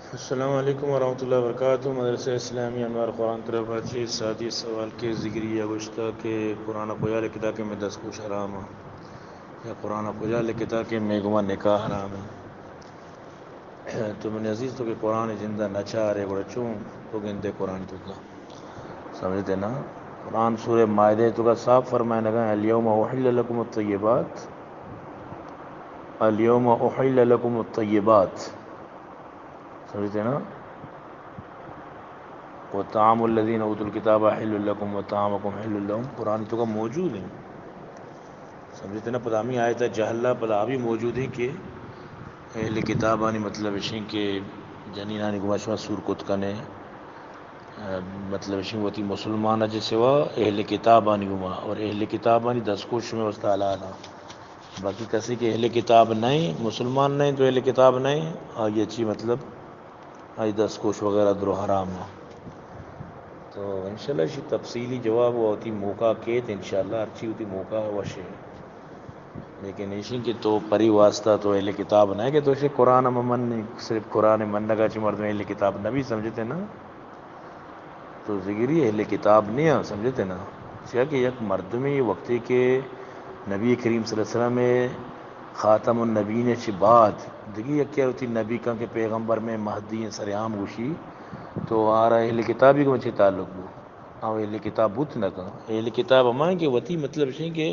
السلام علیکم ورحمۃ اللہ وبرکاتہ مدرسہ اسلامی انوار قرآن طرفاچی سادی سوال کے ذکری گشتہ کے قرآن پوجا لکھتا کہ میں دس کوش حرام ہوں یا قرآن پوجا لکھتا کہ میں گما نکاح حرام ہے تو میں نے عزیز تو کہ قرآن زندہ نچا رے بڑا چوں تو گنتے قرآن تو کا سمجھتے نا قرآن سورہ مائدہ تو کا صاف فرمائے لگا الیوم احل لکم الطیبات الیوم احل لکم الطیبات سمجھتے نا وطعام الذین اوتوا الکتاب حل لکم وطعامکم حل لهم قرآن تو کا موجود ہے سمجھتے نا پدامی آیت جہلہ پدا بھی موجود ہے کہ اہل کتابانی مطلب اشیں کہ جنینانی گمشوا سور کتکنے مطلب اشیں ہوتی مسلمان جس سوا اہل کتابانی گما اور اہل کتابانی دس کوش میں وسط علانا باقی کسی کہ اہل کتاب نہیں مسلمان نہیں تو اہل کتاب نہیں اور یہ چیز مطلب آج دس کوش وغیرہ درو حرام ہے تو انشاءاللہ اسی تفصیلی جواب ہوتی موقع کے تو انشاءاللہ اچھی ہوتی موقع وشے لیکن اسی کہ تو پری واسطہ تو اہل کتاب نہ کہ تو اسے قرآن من نہیں صرف قرآن من لگا چ مرد میں اہل کتاب نہ بھی سمجھتے نا تو ذکری اہل کتاب نہیں سمجھتے نا کیا کہ یک مردمی وقتی کے نبی کریم صلی اللہ علیہ وسلم میں خاتم النبین چ بعد دیکھیے کیا ہوتی نبی کا کہ پیغمبر میں مہدی سریام گوشی تو آ رہا اہل کتابی کو مجھے تعلق ہو اہل کتاب بت نہ کہ اہل کتاب امان کہ وتی مطلب سے کہ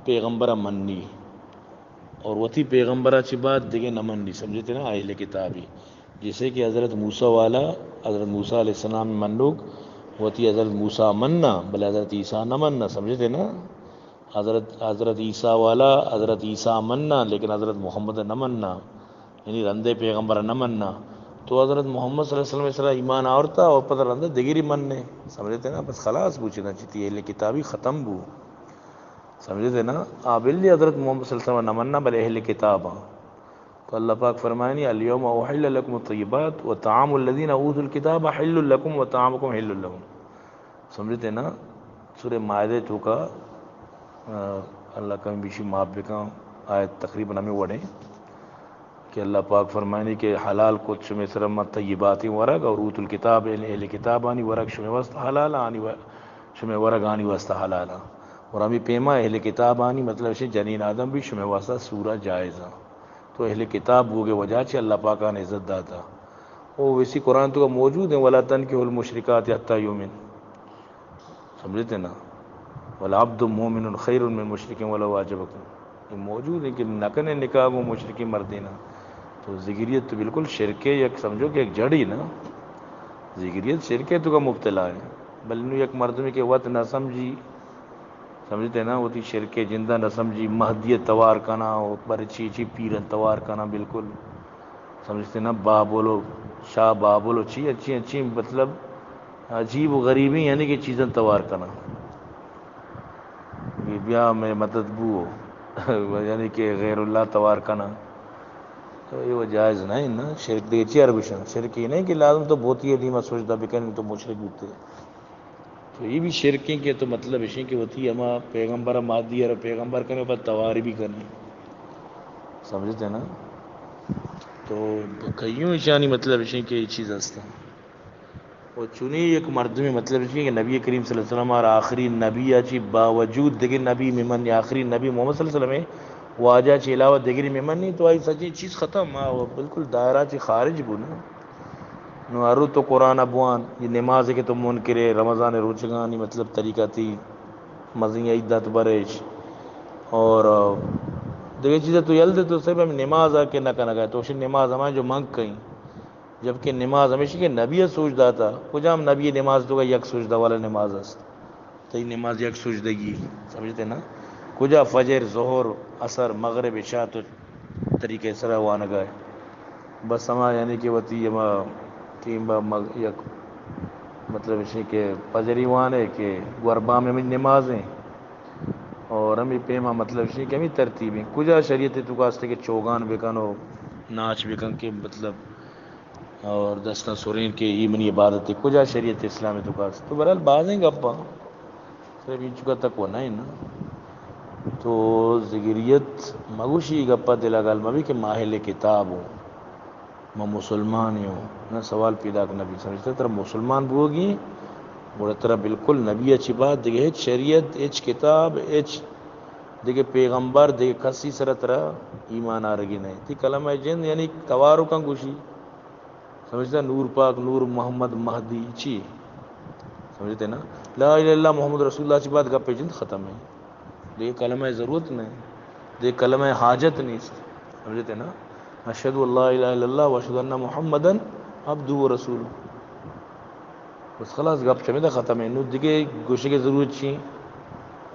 پیغمبر منی اور وتی پیغمبر اچھی بات دیکھے نہ مننی سمجھتے نا اہل کتابی جیسے کہ حضرت موسیٰ والا حضرت موسیٰ علیہ السلام منوگ وتی حضرت موسیٰ مننا بلے حضرت عیسیٰ نہ مننا سمجھتے نا حضرت عیسیٰ والا حضرت عیسیٰ مننا لیکن حضرت محمد نہ مننا یعنی رندے پیغمبر نہ مننا تو حضرت محمد صلی اللہ علیہ وسلم ایمان آورتا اور پتہ رندہ دگری مننے سمجھتے نا بس خلاص پوچھنا چاہتی اہل کتابی ختم بو سمجھتے نا آبلی حضرت محمد صلی اللہ علیہ وسلم نہ مننا بل اہل کتاب تو اللہ پاک فرمائنی الیوم احل لکم الطیبات وطعام الذین اوتوا الکتاب حل لکم وطعامکم حل لهم سمجھتے نا سورہ مائدہ تو کا اللہ کا بیشی معاف بکاں آیت تقریباً ہمیں وڑیں کہ اللہ پاک فرمائنی کہ حلال کچھ شمی سرم طیباتی ورگ اور اوت الکتاب اہل کتاب آنی ورگ شمی وسط حلال آنی شمی ورگ آنی وسط حلال اور ہمیں پیما اہل کتاب آنی مطلب سے جنین آدم بھی شمی واسطہ سورہ جائزہ تو اہل کتاب ہو گے وجہ سے اللہ پاک نے عزت داتا وہ ویسی قرآن تو کا موجود ہے ولا تنکحوا المشرکات حتی یؤمن سمجھتے نا والعبد مومن خیر من مشرک ولو اعجبکم یہ موجود ہے کہ نکن نکاح وہ مشرکی مردینہ تو ذکریت تو بالکل شرکے یک سمجھو کہ ایک جڑی نا ذکریت شرکے تو کا مبتلا ہے بلنو یک مردمی کے وط نہ سمجھی سمجھتے نا وہ تھی شرکے جندہ نہ سمجھی مہدیت توار کنا پر چی پیرن توار کنا بالکل سمجھتے نا بابولو شاہ بابولو چی اچھی اچھی مطلب عجیب و غریبی یعنی کہ چیزیں توار کنا بیا میں مدد بو یعنی کہ غیر اللہ توار کنا تو یہ وہ جائز نہیں نا شرک دے چی عربشن شرک یہ نہیں کہ لازم تو بہت ہی علیمہ سوچتا بکن تو مشرک ہوتے تو یہ بھی شرکیں کہ تو مطلب اشیں کہ ہوتی ہے ہما پیغمبر مادی اور پیغمبر کرنے پر تواری بھی کرنی سمجھتے نا تو کئیوں اشانی مطلب اشیں کہ یہ چیز ہستا اور چنی ایک مرد میں مطلب اس کہ نبی کریم صلی اللہ علیہ وسلم اور آخری نبی اچی باوجود دیکھیں نبی ممن آخری نبی محمد صلی اللہ علیہ وسلم واجہ چی علاوہ دیگری ممن نہیں تو آئی سچی چیز ختم وہ بالکل دائرہ چی خارج بو نا نو ارو تو قرآن ابوان یہ نماز ہے کہ تو منکرے رمضان روچگانی مطلب طریقہ تھی مزین عدت برش اور دیکھیں چیزیں تو یل دے تو صرف ہم نماز آ کے نہ گئے تو اسے نماز ہمیں جو منگ کہیں جبکہ نماز ہمیشہ کہ نبی سوچتا تھا کچھ ہم نبی نماز تو کا یک سوچتا والا نماز است تو یہ نماز یک سوچدگی سمجھتے نا کجا فجر ظہر عصر مغرب عشاء تو طریقے سرا وان گئے بس ہما یعنی کہ وتی ہما تین یک مطلب اسی کہ فجری وان ہے کہ غربا میں بھی نمازیں اور ہمیں پیما مطلب اسی کہ ہمیں ترتیبیں کجا شریعت تو کاستے کہ چوگان بکن ہو ناچ بکن کے مطلب اور دستہ سرین کے ای منی عبادت ہے کجا شریعت اسلام تو کاس تو برحال بازیں گپا صرف ان چکا تک وہ نہیں نا تو ذکریت مگوشی گپا دلا گال مبی کہ ماہل کتاب ہوں میں مسلمان ہی ہوں نہ سوال پیدا کر نبی سمجھتے ترا مسلمان بوگی بڑا طرح بالکل نبی اچھی بات دیکھے ہچ شریعت ہچ کتاب ہچ دیکھے پیغمبر دیکھے کسی سر طرح ایمان آرگی نہیں تھی کلمہ جن یعنی توارو کا گوشی سمجھتا نور پاک نور محمد مہدی چی سمجھتے نا لا الہ الا اللہ محمد رسول اللہ کی بات گپے جن ختم ہے دیکھ کلمہ ضرورت نہیں دیکھ کلمہ حاجت نہیں سمجھتے نا اشہد اللہ الہ الا اللہ واشہد ان محمدن عبدہ و رسول بس خلاص گپ چمیدہ ختم ہے نو دیکھے گوشے کی ضرورت چی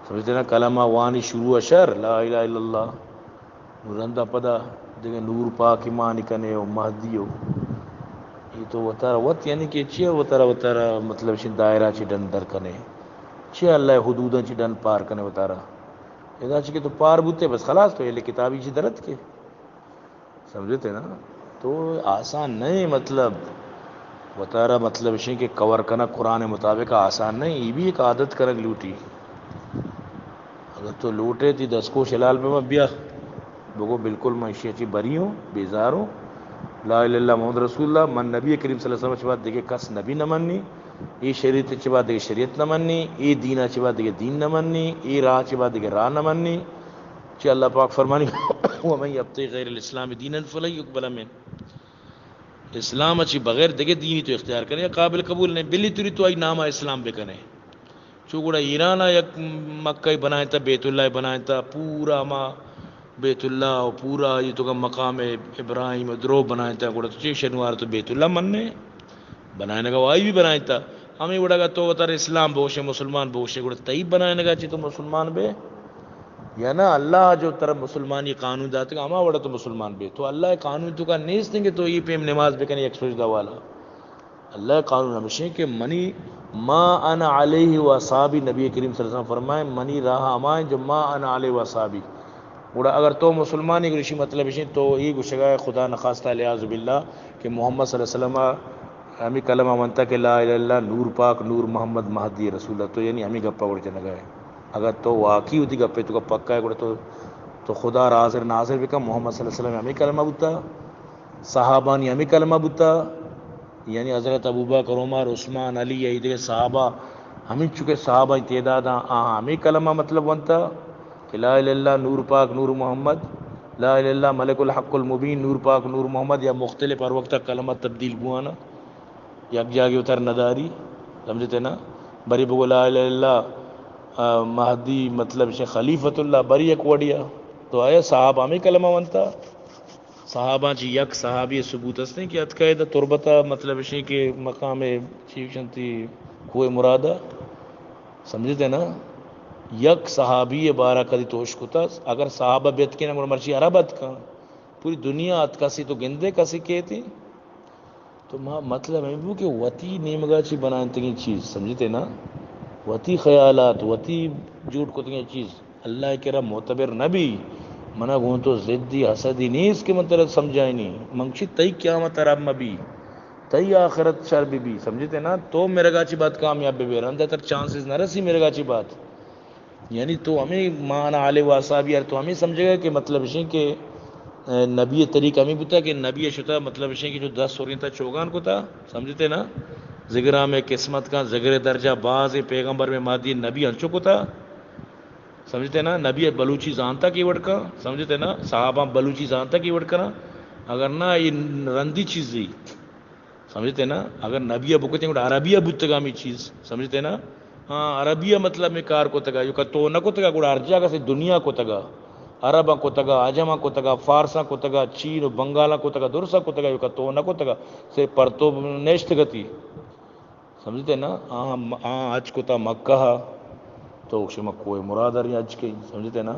سمجھتے نا کلمہ وانی شروع اشر لا الہ الا اللہ رندہ پدا دیکھے نور پاک ایمان کنے ہو مہدی ہو یہ تو وطارہ وط یعنی کہ چی وطارہ مطلب دائرہ چی ڈن در کنے چی اللہ حدوداں چی ڈن پار کنے وطارہ ادا چی کہ تو پار بوتے بس خلاص تو یہ کتابی چی درد کے سمجھتے نا تو آسان نہیں مطلب وطارہ مطلب اسی کہ کور کنا قرآن مطابق آسان نہیں یہ بھی ایک عادت کرک لوٹی اگر تو لوٹے تھی دس کو شلال پہ میں بیا بگو بالکل میں اشیاء چی بری ہوں بیزار ہوں لا الہ الا اللہ محمد رسول اللہ من نبی کریم صلی اللہ علیہ وسلم بات دیکھے کس نبی نہ مننی یہ شریعت چی بات دیکھے شریعت نہ مننی یہ دینہ چی بات دیکھے دین نہ مننی یہ راہ چی بات دیکھے راہ نہ مننی چی اللہ پاک فرمانی وَمَن يَبْتَغِ غَيْرَ الْإِسْلَامِ دِينًا فَلَن يُقْبَلَ مِنْهُ اسلام اچھی بغیر دیکھے دینی تو اختیار کریں یا قابل قبول نہیں بلی توری تو آئی نام اسلام پہ کریں چوکڑا ایران یک مکہ بنائے تھا بیت اللہ بنائے تھا پورا ماں بیت اللہ پورا یہ تو کا مقام ابراہیم درو بنایا تھا گوڑا تو شنوار تو بیت اللہ مننے بنانے کا وائی بھی بنایا تھا ہمیں گوڑا گا تو وطار اسلام بوشے مسلمان بوشے گوڑا طیب بنانے کا چی تو مسلمان بے یا نا اللہ جو طرف مسلمانی قانون داتے گا ہما وڑا تو مسلمان بے تو اللہ قانون تو کا نیس دیں گے تو یہ پیم نماز بکنے ایک سجدہ والا اللہ قانون ہمشہ کہ منی ما انا علیہ و صحابی نبی کریم صلی اللہ علیہ وسلم فرمائے منی راہ ہمائیں جو ما انا علیہ و صحابی گوڑا اگر تو مسلمانی گرشی مطلب اسی تو یہ گشگا خدا نخواستہ علیہ باللہ کہ محمد صلی اللہ علیہ وسلم ہمیں کلمہ منتا کہ لا الہ الا اللہ نور پاک نور محمد مہدی رسول اللہ تو یعنی ہمیں گپا گوڑ چنگا ہے اگر تو واقعی ہوتی گپے تو کا پکا ہے گوڑا تو خدا حاضر ناظر بھی کم محمد صلی اللہ علیہ وسلم ہمیں کلمہ بوتا صحابانی ہمیں کلمہ بوتا یعنی حضرت ابوبکر عمر عثمان علی یہ دیکھے صحابہ ہمیں چکے صحابہ تعداد ہمیں کلمہ مطلب بنتا کہ لا الہ الا اللہ نور پاک نور محمد لا الہ الا اللہ ملک الحق المبین نور پاک نور محمد یا مختلف ہر وقت کلمہ تبدیل بوانا یک جاگے اتر نداری سمجھتے نا بری بگو لا الہ الا اللہ مہدی مطلب خلیفۃ اللہ بری ایک وڈیا تو آیا صحابہ میں کلمہ بنتا صحابہ جی یک صحابی ثبوت اس نے کہ اتقاعدہ تربتہ مطلب اسی کہ مقام چیوشنتی کوئی مرادہ سمجھتے نا یک صحابی بارہ کدی توش کتا اگر صحابہ بیت کے نمبر مرچی عربت کا پوری دنیا ات کسی تو گندے کسی کہتی تو مطلب ہے وہ کہ وتی نیمگا چی بنائیں تنگی چیز سمجھتے نا وتی خیالات وتی جھوٹ کو تنگی چیز اللہ کے رب معتبر نبی منہ گون تو ضدی حسدی نہیں اس کے مطلب سمجھائیں نہیں منگشی تئی قیامت رب مبی تئی آخرت شر بھی سمجھتے نا تو میرے گاچی بات کامیاب بے رندہ تر چانسز نہ رسی میرے گاچی بات یعنی تو ہمیں مانا علیہ وصحابہ یار تو ہمیں سمجھے گا کہ مطلب اسی کہ نبی طریقہ ہمیں بتا کہ نبی شتا مطلب اسی کہ جو 10 سورین تھا چوگان کو تھا سمجھتے نا ذکرہ میں قسمت کا ذکر درجہ باز پیغمبر میں مادی نبی ہنچو کو تھا سمجھتے نا نبی بلوچی زانتا کی وڑ کا سمجھتے نا صحابہ بلوچی زانتا کی وڑ کرا اگر نہ یہ رندی چیز دی سمجھتے نا اگر نبی ابو کہتے ہیں عربیہ بتگامی چیز سمجھتے نا ہاں عربیہ مطلب میں کار کو تگا یو تو نہ کو تگا گوڑا ارجا کا سے دنیا کو تگا عربہ کو تگا عجمہ کو تگا فارسا کو تگا چین و بنگالا کو تگا درسا کو تگا یو تو نہ کو تگا سے پرتو نیشت گتی سمجھتے نا ہاں آج کو تا مکہ تو شما کوئی مراد ہے آج کے سمجھتے نا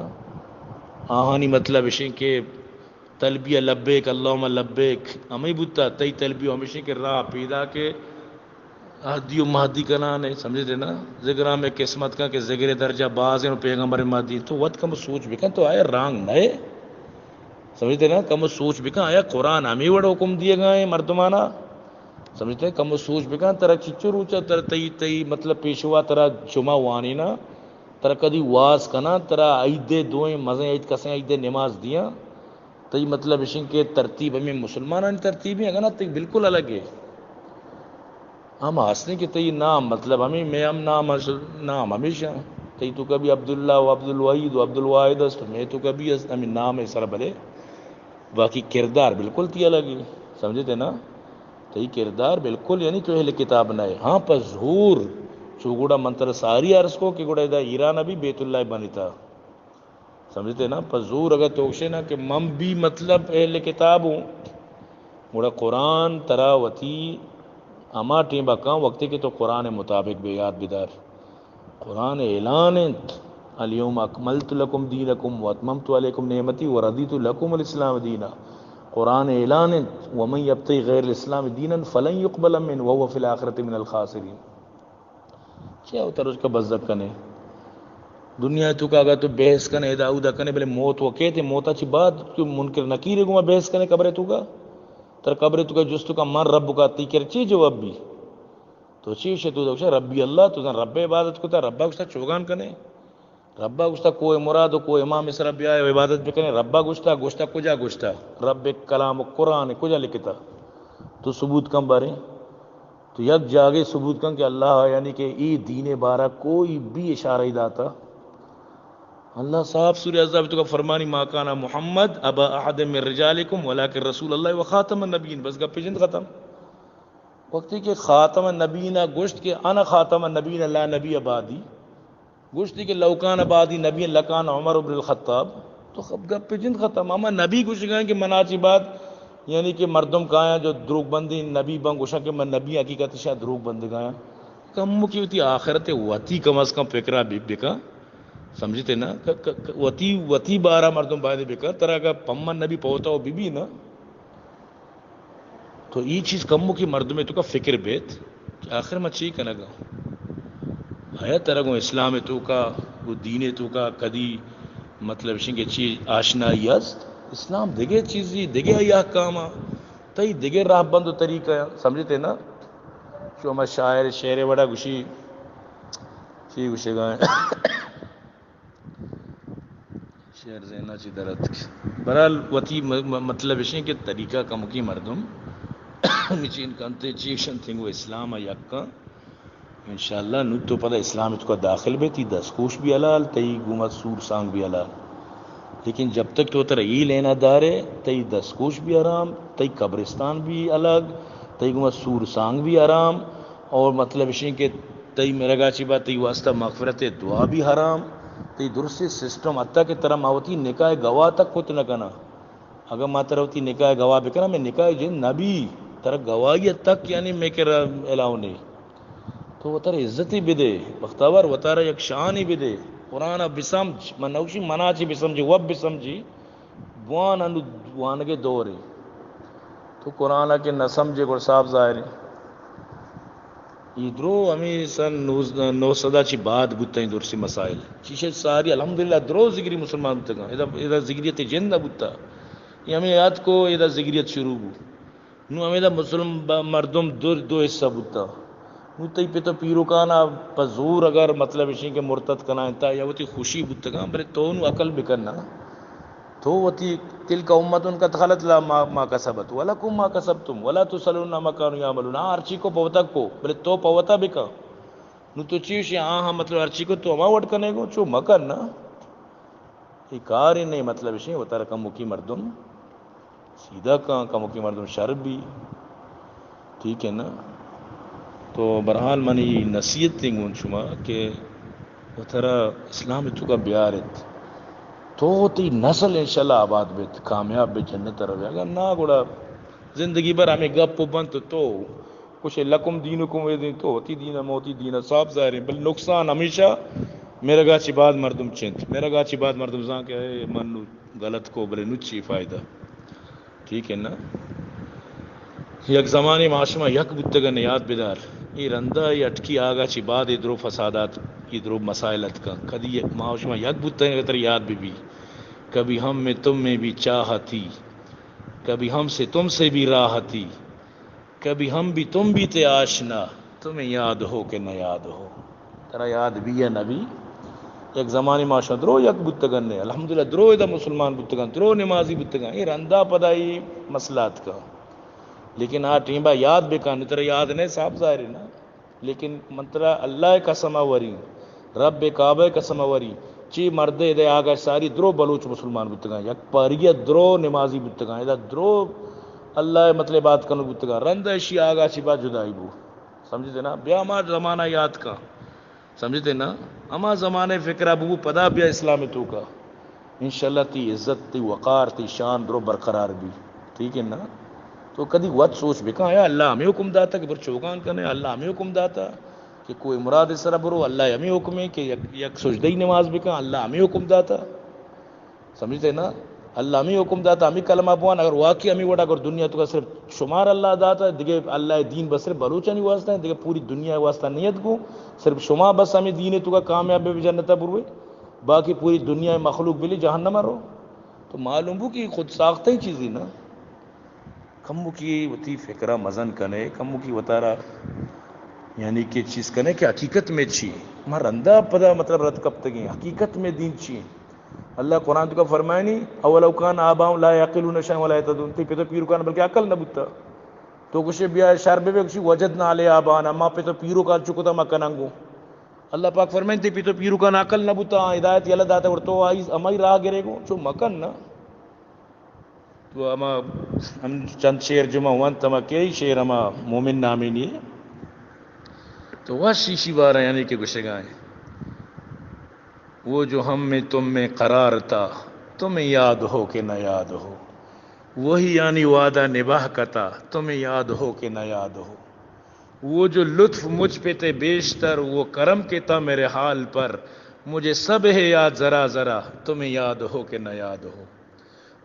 آہانی مطلب اسی کہ تلبیہ لبیک اللہم لبیک ہمیں بوتا تی تلبیہ ہمیشہ کہ راہ پیدا کے ہدی و مہدی کا نام ہے سمجھتے نا ذکرہ میں قسمت کا کہ ذکر درجہ باز ہیں پیغمبر مہدی تو وقت کم سوچ بکن تو آیا رانگ نئے سمجھتے نا کم سوچ بکن آیا قرآن ہمیں وڑا حکم دیے گئے مردمانہ سمجھتے ہیں کم سوچ بکن ترہ چچو روچا ترہ تی مطلب پیشوا ترہ جمعہ وانی نا ترہ کدی واز کنا ترہ عیدے دوئیں مزیں عید کسیں عیدے نماز دیاں تئی مطلب اس کے ترتیب ہمیں مسلمان ترتیب ہے نا تی بالکل الگ ہے. ہم ہنسنے کے تی نام مطلب ہمیں میں ہم نام ہمیشہ تی تو کبھی عبداللہ و عبد الوحید و عبد الواحد است میں تو کبھی ہمیں نام ہے سر بھلے باقی کردار بالکل تی الگ ہی سمجھے تھے نا. تی کردار بالکل یعنی تو اہل کتاب نہ ہے. ہاں پر ظہور چوگوڑا منتر ساری عرض کو کہ گوڑا دا ایران ابھی بیت اللہ بنی تھا سمجھتے نا. پر ظہور اگر توکشے نا کہ مم بھی مطلب اہل کتاب ہوں گوڑا قرآن تراوتی اما ٹیم بکاں وقتی کے تو قرآن مطابق بے یاد بیدار قرآن اعلان الیوم اکملت لکم دینکم واتممت علیکم نعمتی ورضیت لکم الاسلام دینا. قرآن اعلان ومن یبتغی غیر الاسلام دینا فلن یقبل منہ وهو فی الآخرۃ من الخاسرین. کیا ہوتا ہے اس کا بزدک کنے دنیا تو کا اگر تو بحث کنے داؤدا کنے بلے موت وہ کہتے موت اچھی بات تو منکر نکیر گما بحث کنے قبر تو کا تر قبر تو کا جس تو کا من رب کا تیکر چی جواب بھی تو چیز ہے تو دوشا ربی اللہ تو رب عبادت کو تا ربا گشتا چوگان کنے ربا گشتا کوئی مراد کوئی امام اس ربی آئے عبادت بھی کنے ربا گشتا گشتا کجا گشتا رب کلام قرآن کجا لکھتا تو ثبوت کم بارے تو یک جاگے ثبوت کن کہ اللہ یعنی کہ ای دین بارہ کوئی بھی اشارہ ہی داتا. اللہ صاحب سورہ عذاب تو کا فرمانی ما کانا محمد ابا احد من رجالکم ولکن رسول اللہ و خاتم النبیین. بس گپ جند ختم. وقتی کہ خاتم النبیین گشت کہ انا خاتم النبیین لا نبی آبادی گشتی کہ لوکان آبادی نبی لکان عمر بن الخطاب تو گپ جند ختم. اما نبی گوش گئے کہ مناچی بات یعنی کہ مردم کہاں جو دروغ بندی نبی بن گوشا کہ میں نبی حقیقت شاید دروغ بند گایا کم کی ہوتی آخرت وتی کم از کم فکرہ بکا سمجھتے نا وتی بارہ مردم بائدے بکا طرح کا پمن نبی پہتا ہو بی نا تو یہ چیز کمو کی مرد میں تو کا فکر بیت کہ آخر میں چی کنا گا ہے طرح کو اسلام تو کا وہ دین تو کا کدی مطلب شنگے چیز آشنائی است اسلام دگے چیزی دگے یا کاما تئی دگے راہ بند طریقہ سمجھتے نا جو ہمارا شاعر شعر بڑا گشی چی گشے گائیں شعر زینا چی درد برحال وتی مطلب اس کہ طریقہ کم کی مردم چین کنتے چیشن تھنگ وہ اسلام یکا انشاءاللہ نو تو پتہ اسلام تو کا داخل بھی تھی دس کوش بھی حلال تئی گومت سور سانگ بھی حلال لیکن جب تک تو تر یہ لینا دارے تئی دس کوش بھی حرام تئی قبرستان بھی الگ تئی گومت سور سانگ بھی حرام اور مطلب اس کہ تئی میرا گاچی بات تئی واسطہ مغفرت دعا بھی حرام تی درست سسٹم حتیٰ کہ طرح ماوتی نکاح گواہ تک کت نہ کنا اگر ماں طرح نکاح گواہ بکنا میں نکاح جن نبی طرح گواہیت تک یعنی میں کہ الاؤ نہیں تو وہ ترہ عزتی بھی دے بختور وہ ترہ یک شانی بھی دے قرآن بسمجھ منوشی مناچی بسمجھی وب بسمجھی بوان انو وانگے دورے تو قرآن کے نہ سمجھے کو صاف ظاہر ہے ادرو ہمیں سن 900 چی بعد بودتا ہیں درسی مسائل چیشے ساری الحمدللہ درو ذکری مسلمان بودتا گا ادھا ذکریت جن بودتا یہ ہمیں یاد کو ادھا ذکریت شروع بو نو ہمیں دا مسلم مردم دو حصہ بودتا نو تی پہ تو پیروکانا پزور اگر مطلب اسی کے مرتد کنا انتا یا وہ تی خوشی بودتا گا بلے تو انو عقل بکرنا تو وہ تی تل کا امت ان کا دخلت لا ما کسبت ولکم ما کسبتم ولا تسلون ما کانوا یعملون ہر چیز کو پوتا کو بلے تو پوتا بکا نو تو چیز ہاں مطلب ہر چیز کو تو ہما وٹ کنے گو چو مکر نا یہ کار ہی نہیں مطلب اسی وہ تارا کم مکی مردم سیدھا کم مکی مردم شرب بھی ٹھیک ہے نا. تو برحال منی نصیحت تھی گون شما کہ وہ ترا اسلام تو کا بیارت تو تی نسل انشاءاللہ آباد بیت کامیاب بے جنت روے اگر نا گوڑا زندگی بھر ہمیں گپ بنت تو کچھ لکم دینکم وے دین تو ہوتی دینا موتی دینا صاف ظاہر ہے بل نقصان ہمیشہ میرا گاچی بعد مردم چنت میرا گاچی بعد مردم زان کہ من غلط کو بلے نچی فائدہ ٹھیک ہے نا. یک زمانے معاشمہ یک بودتگن یاد بیدار یہ رندہ یہ اٹکی آگا چی بعد ادرو فسادات ادرو مسائلت کا کدی یک معاشمہ یک بودتگن تر یاد بھی کبھی ہم میں تم میں بھی چاہت تھی کبھی ہم سے تم سے بھی راحت تھی کبھی ہم بھی تم بھی تے آشنا تمہیں یاد ہو کہ نہ یاد ہو ترا یاد بھی ہے نبی یک زمانی ماشا درو یک بتگن نے الحمدللہ درو دا مسلمان بتگن درو نمازی بتگن یہ رندہ پدائی مسئلات کا لیکن ٹیمبا یاد بکان ترا یاد نہیں صاحب ظاہر ہے نا لیکن منترا اللہ قسم وری رب کعبہ قسم وری چی مردے دے آگا ساری درو بلوچ مسلمان بتگان یک پاریت درو نمازی بتگان دا درو اللہ مطلب بات کنو بتگان رندہ اشی آگا چی بات جدائی بو سمجھتے نا بیا ہمارا زمانہ یاد کا سمجھتے نا اما زمانے فکر ابو پدا بیا اسلام تو کا انشاءاللہ تی عزت تی وقار تی شان درو برقرار بھی ٹھیک ہے نا تو کدی وقت سوچ بکا یا اللہ ہمیں حکم داتا کہ بر چوکان کرنے اللہ ہمیں حکم داتا کہ کوئی مراد اس طرح برو اللہ ہمیں حکم ہے کہ یک سجدی نماز بکا اللہ ہمیں حکم داتا سمجھتے نا اللہ ہمیں حکم داتا ہمیں کلمہ بوان اگر واقعی ہمیں وڑا اگر دنیا تو کا صرف شمار اللہ داتا دیکھے اللہ دین بس صرف بلوچا نہیں واسطہ ہے دیکھے پوری دنیا واسطہ نیت کو صرف شما بس ہمیں دین تو کا کامیاب بھی جنتا بروے باقی پوری دنیا مخلوق بلی جہنم رو تو معلوم ہو کہ خود ساختہ ہی چیزی نا کمو کی وتی فکرہ مزن کنے کمو کی وطارہ یعنی کہ چیز کنے کہ حقیقت میں چھی ماں رندہ پدا مطلب رد کب تک حقیقت میں دین چھی اللہ قرآن تو کا فرمائے نہیں اولو کان آباؤں لا یعقلون شیئا ولا یہتدون تی پہ تو پیرو کان بلکہ عقل نہ بتا تو کچھ بیا شربے میں کچھ وجدنا علی آبانا ماں پہ تو پیرو کان چکو تا مکہ ننگو اللہ پاک فرمائے تی پہ تو پیرو کان عقل نہ بتا ہدایت یلا داتا ورطو آئی ہماری راہ گرے گو چو مکن نا تو ہم چند شیر جمع ہوان تمہ کئی شیر ہما مومن نامی نہیں ہے تو وہ شیشی بارہ یعنی کہ گشے گائیں وہ جو ہم میں تم میں قرار تھا تمہیں یاد ہو کہ نہ یاد ہو وہی یعنی وعدہ نباہ کا تھا تمہیں یاد ہو کہ نہ یاد ہو وہ جو لطف مجھ پہ تھے بیشتر وہ کرم کے تھا میرے حال پر مجھے سب ہے یاد ذرا ذرا تمہیں یاد ہو کہ نہ یاد ہو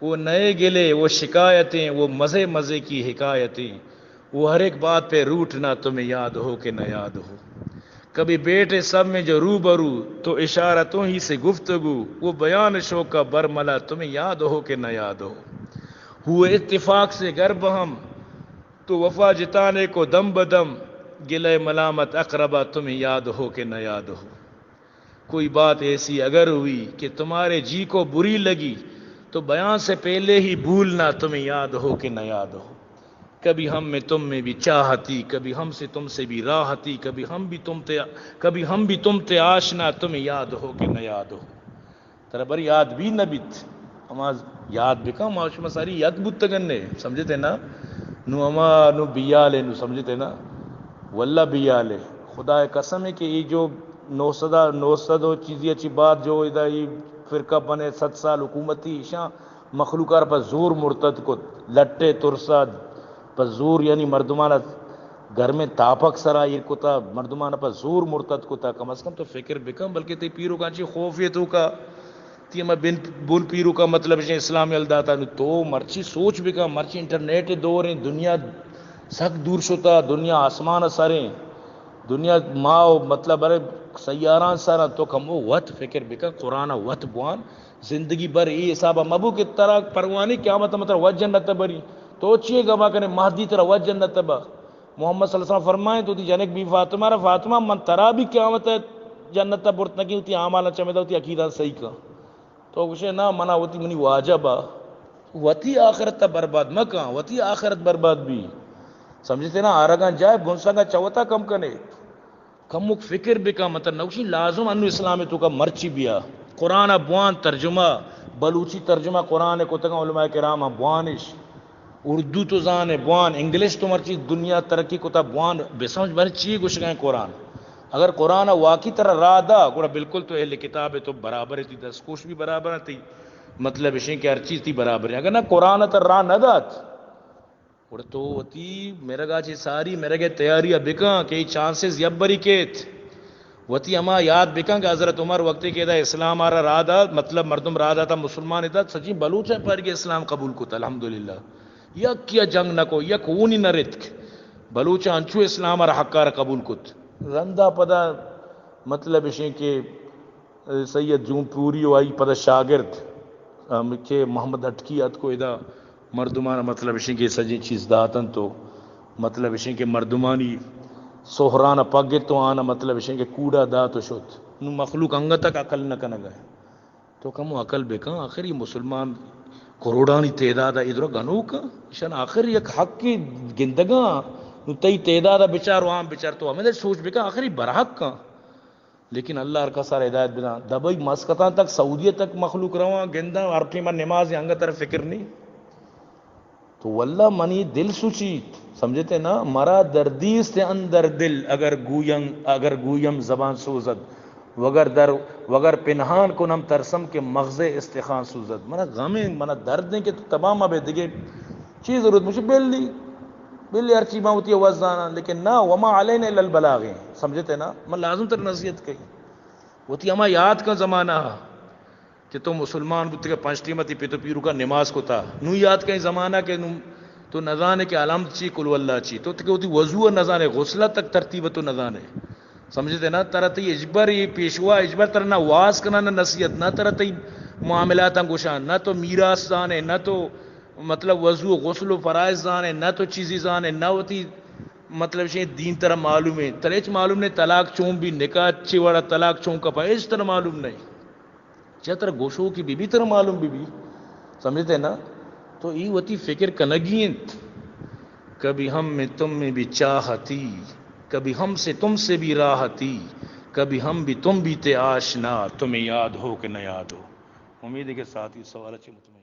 وہ نئے گلے وہ شکایتیں وہ مزے مزے کی حکایتیں وہ ہر ایک بات پہ روٹنا تمہیں یاد ہو کہ نہ یاد ہو کبھی بیٹے سب میں جو روبرو تو اشارتوں ہی سے گفتگو وہ بیان شوق کا برملا تمہیں یاد ہو کہ نہ یاد ہو ہوئے اتفاق سے گرب ہم تو وفا جتانے کو دم بدم گلے ملامت اقربا تمہیں یاد ہو کہ نہ یاد ہو کوئی بات ایسی اگر ہوئی کہ تمہارے جی کو بری لگی تو بیان سے پہلے ہی بھولنا تمہیں یاد ہو کہ نہ یاد ہو کبھی ہم میں تم میں بھی چاہتی کبھی ہم سے تم سے بھی راحتی کبھی ہم بھی تم تے آشنا تمہیں یاد ہو کہ نہ یاد ہو ترہ بر یاد بھی نہ بیت اما یاد بکا معاشمہ ساری یاد بتگن نے سمجھتے نا نو اما نو بیالے نو سمجھتے نا واللہ بیالے خدا قسم ہے کہ یہ جو نوسد و چیزی اچھی بات جو ادھا یہ فرقہ بنے 7 سال حکومتی شاہ مخلوقار پر زور مرتد کو لٹے ترسا پر زور یعنی مردمانہ گھر میں تاپک سرائر کو تا مردمانہ پر زور مرتد کو تا کم از کم تو فکر بکم بلکہ تی پیرو کانچی خوفیتو کا تی اما بول پیرو کا مطلب ہے اسلامی الداتا تو مرچی سوچ بکم مرچی انٹرنیٹ دور ہیں دنیا سخت دور شتا دنیا آسمان سریں دنیا ماں مطلب ارے سیاران سارا تو کم وہ وقت فکر بکا قرآن وقت بوان زندگی بر ای حسابہ مبو کی طرح پروانی قیامت مطلب وقت جنت بری تو چیئے گما کرنے مہدی طرح وقت جنت با محمد صلی اللہ علیہ وسلم فرمائیں تو تی جنک بھی فاطمہ رہا فاطمہ من ترا بھی قیامت جنت برتنگی ہوتی عامالا چمیدہ ہوتی عقیدہ صحیح کا تو کچھ نا منع ہوتی منی واجبہ وتی آخرت برباد مکاں وتی آخرت برباد بھی سمجھتے نا آرگان جائے گنسنگا چوتا کم کنے کم مک فکر بکا مطلب نوشی لازم انو اسلامی تو کا مرچی بیا قرآن بوان ترجمہ بلوچی ترجمہ قرآن کو تکا علماء کرام بوانش اردو تو زانے بوان انگلش تو مرچی دنیا ترقی کو تا بوان بے سمجھ بھر چیئے گوش گئے قرآن اگر قرآن واقعی طرح را دا گوڑا بالکل تو اہل کتاب ہے تو برابر ہے تی دس کوش بھی برابر ہے تی مطلب اشیں کہ ہر چیز تی برابر ہے اگر نا قرآن تر را نہ دات گوڑا تو تی میرا گا چی ساری میرا گے تیاری بکاں کئی چانسز یبری کیت وتی اما یاد بکاں کہ حضرت عمر وقتی کہ دا اسلام آرہ را دا مطلب مردم را دا تا مسلمان دا سچی بلوچ ہے پر کہ اسلام قبول کو تا الحمدللہ یک کیا جنگ نہ کو یک اونی نہ رتک بلوچ انچو اسلام آرہ حقار قبول کت رندہ پدا مطلب اشیں کہ سید جون پوری وائی پدا شاگرد کہ محمد اٹکی ات کو ادا مردمان مطلب اشیں کہ سجی چیز داتن تو مطلب اشیں کہ مردمانی سہران پگے تو آنا مطلب اشیں کہ کوڑا دا تو شد نو مخلوق انگا تک عقل نہ کنگا ہے تو کم عقل بے کن آخر یہ مسلمان کروڑانی تعداد ادھر گنو کا شان آخر یک حق کی گندگاں نو تی تعداد بچار وہاں بچار تو ہمیں سوچ بے کن آخر یہ برحق کا لیکن اللہ کا سارا ہدایت بنا دبئی مسکتاں تک سعودیہ تک مخلوق رہا گندا اور پھر میں نماز انگا طرف فکر نہیں تو واللہ منی دل سوچی سمجھتے نا مرا دردیس سے اندر دل اگر گویم زبان سوزد وگر پنہان کنم ترسم کے مغز استخوان سوزد منا غم منا درد نہیں کہ تمام اب دیگه چیز ضرورت مجھے بلی ہر چیز میں ہوتی ہے وزانا لیکن نہ وما علینا الا البلاغ سمجھتے نا میں لازم تر نصیحت کہی ہوتی ہما یاد کا زمانہ کہ تو مسلمان بودتے کہ پنچتی متی پیتو پیرو کا نماز کو تھا نو یاد کہیں زمانہ کہ تو نزانے کے علامت چی کلو اللہ چی تو کہ ہوتی وضو نزانے غسلہ تک ترتیب تو نزانے سمجھتے نا ترہ تی اجبر یہ پیشوا اجبر تر نہ واز کرنا نہ نصیحت نہ ترہ تی معاملات انگوشان نہ تو میراث زانے نہ تو مطلب وضو غسل و فرائض زانے نہ تو چیزی زانے نہ ہوتی مطلب شے دین طرح معلوم ہے تلیچ معلوم نہیں طلاق چون بھی نکاح چی وڑا طلاق چون کا پا اس طرح معلوم نہیں چاہ طرح گوشو کی بی طرح معلوم بھی سمجھتے نا تو یہ ہوتی فکر کنگین کبھی ہم میں تم میں بھی چاہتی کبھی ہم سے تم سے بھی راحتی کبھی ہم بھی تم بھی تے آشنا تمہیں یاد ہو کہ نہ یاد ہو امید ہے کہ ساتھ ہی سوال اچھے مطمئن